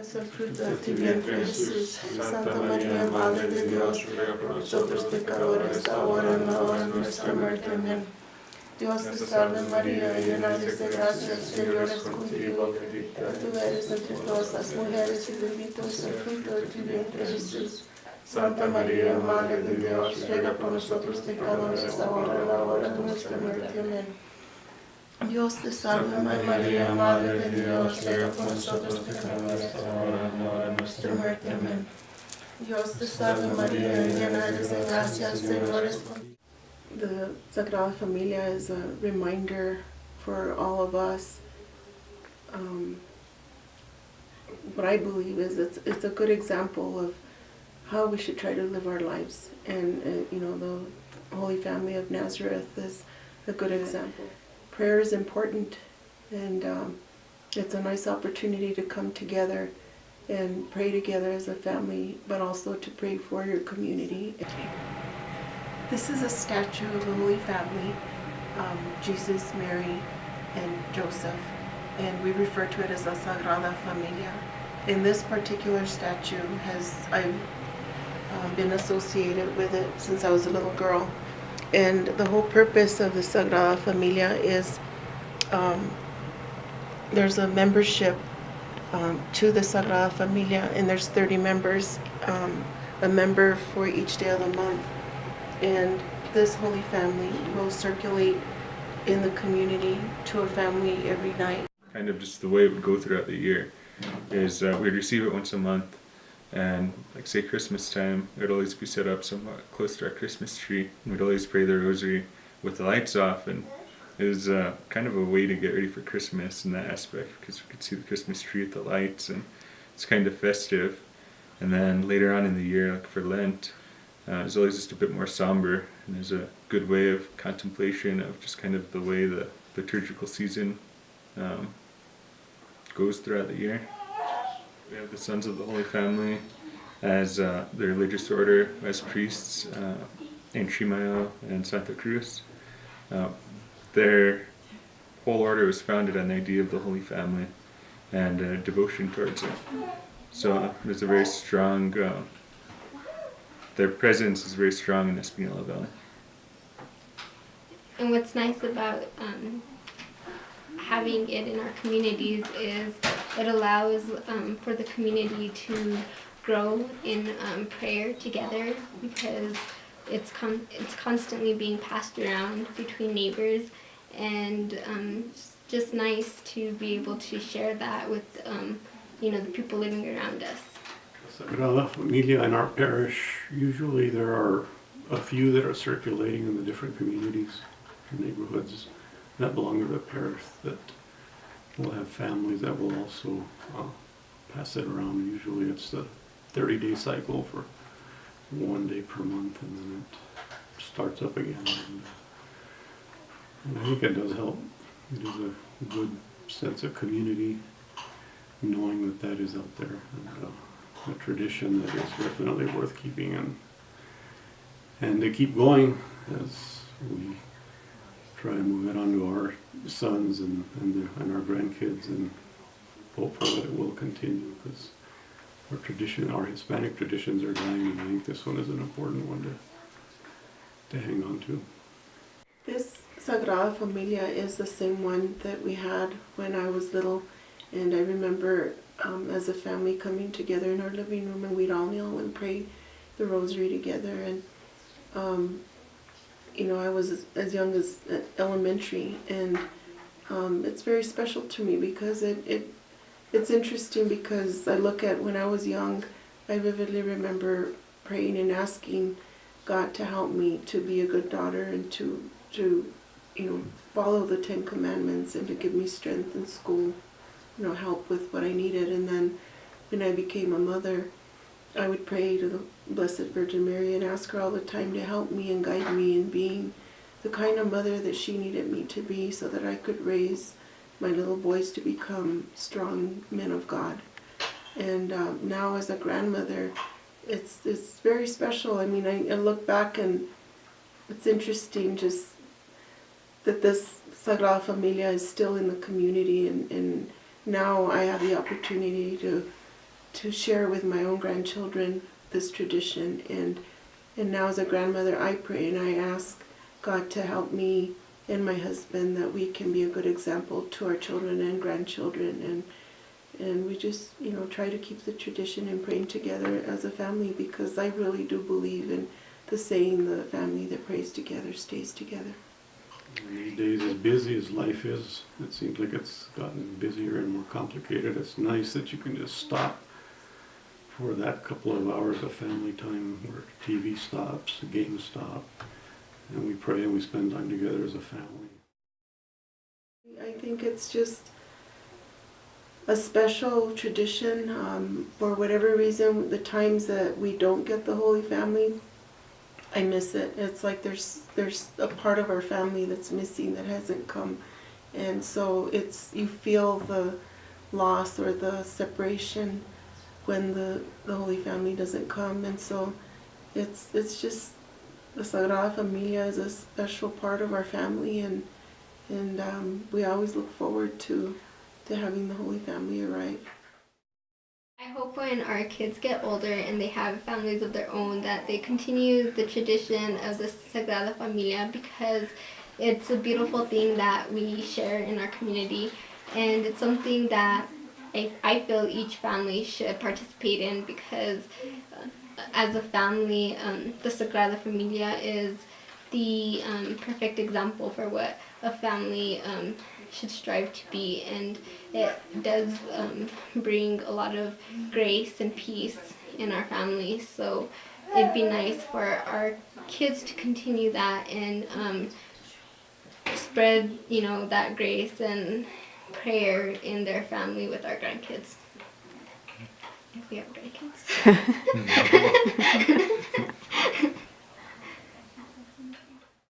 es el fruto de tu vientre, Jesús. Santa María, Madre de Dios, ruega por nosotros pecadores, ahora en la hora de nuestra muerte. Amén. Dios te salve María, llena eres de gracia, el Señor es contigo. Tú eres entre todas las mujeres y bendito es el fruto de tu vientre, Jesús. Santa María, Madre de Dios, ruega por nosotros pecadores, ahora en la hora de nuestra muerte. Amén. Dios te salve María, Madre de Dios, ruega por nosotros pecadores, ahora en la hora de nuestra muerte. Amén. Dios te salve María, llena eres de gracia, el Señor es contigo. The Sagrada Familia is a reminder for all of us. What I believe is it's a good example of how we should try to live our lives. And the Holy Family of Nazareth is a good example. Prayer is important, and it's a nice opportunity to come together and pray together as a family, but also to pray for your community. This is a statue of the Holy Family, Jesus, Mary, and Joseph, and we refer to it as the Sagrada Familia. In this particular statue, I've been associated with it since I was a little girl, and the whole purpose of the Sagrada Familia is there's a membership to the Sagrada Familia, and there's 30 members, a member for each day of the month. And this Holy Family will circulate in the community to a family every night. Kind of just the way it would go throughout the year is we'd receive it once a month, and like say Christmas time, it would always be set up somewhat close to our Christmas tree. We'd always pray the rosary with the lights off, and it was kind of a way to get ready for Christmas in that aspect, because we could see the Christmas tree with the lights, and it's kind of festive. And then later on in the year, like for Lent, it's always just a bit more somber, and there's a good way of contemplation of just kind of the way the liturgical season goes throughout the year. We have the Sons of the Holy Family as the religious order, as priests in Chimayo and Santa Cruz. Their whole order was founded on the idea of the Holy Family and devotion towards it. So there's a very strong their presence is very strong in Espinola Valley. And what's nice about having it in our communities is it allows for the community to grow in prayer together, because it's constantly being passed around between neighbors, and it's just nice to be able to share that with the people living around us. Sagrada Familia in our parish, usually there are a few that are circulating in the different communities and neighborhoods that belong to the parish that will have families that will also pass it around. Usually it's the 30-day cycle for 1 day per month, and then it starts up again. And I think it does help. It is a good sense of community, knowing that that is out there, and a tradition that is definitely worth keeping and to keep going as we try and move it on to our sons and our grandkids, and hopefully that it will continue, because our Hispanic traditions are dying, and I think this one is an important one to hang on to. This Sagrada Familia is the same one that we had when I was little, and I remember as a family coming together in our living room, and we'd all kneel and pray the rosary together. And I was as young as elementary, and it's very special to me because it's interesting, because I look at when I was young, I vividly remember praying and asking God to help me to be a good daughter, and to follow the 10 Commandments, and to give me strength in school, help with what I needed. And then when I became a mother, I would pray to the Blessed Virgin Mary and ask her all the time to help me and guide me in being the kind of mother that she needed me to be, so that I could raise my little boys to become strong men of God. And now as a grandmother, it's very special. I mean, I look back, and it's interesting just that this Sagrada Familia is still in the community, and now I have the opportunity to to share with my own grandchildren this tradition. And now as a grandmother, I pray and I ask God to help me and my husband that we can be a good example to our children and grandchildren. And we just, try to keep the tradition and praying together as a family, because I really do believe in the saying, the family that prays together stays together. And these days, as busy as life is, it seems like it's gotten busier and more complicated. It's nice that you can just stop for that couple of hours of family time where TV stops, the games stop, and we pray and we spend time together as a family. I think it's just a special tradition. For whatever reason, the times that we don't get the Holy Family, I miss it. It's like there's a part of our family that's missing, that hasn't come. And so you feel the loss or the separation when the Holy Family doesn't come. And so it's just, the Sagrada Familia is a special part of our family, and we always look forward to having the Holy Family arrive. I hope when our kids get older and they have families of their own, that they continue the tradition of the Sagrada Familia, because it's a beautiful thing that we share in our community, and it's something that I feel each family should participate in, because as a family, the Sagrada Familia is the perfect example for what a family should strive to be, and it does bring a lot of grace and peace in our family. So it'd be nice for our kids to continue that and spread, that grace and prayer in their family with our grandkids. If we have grandkids.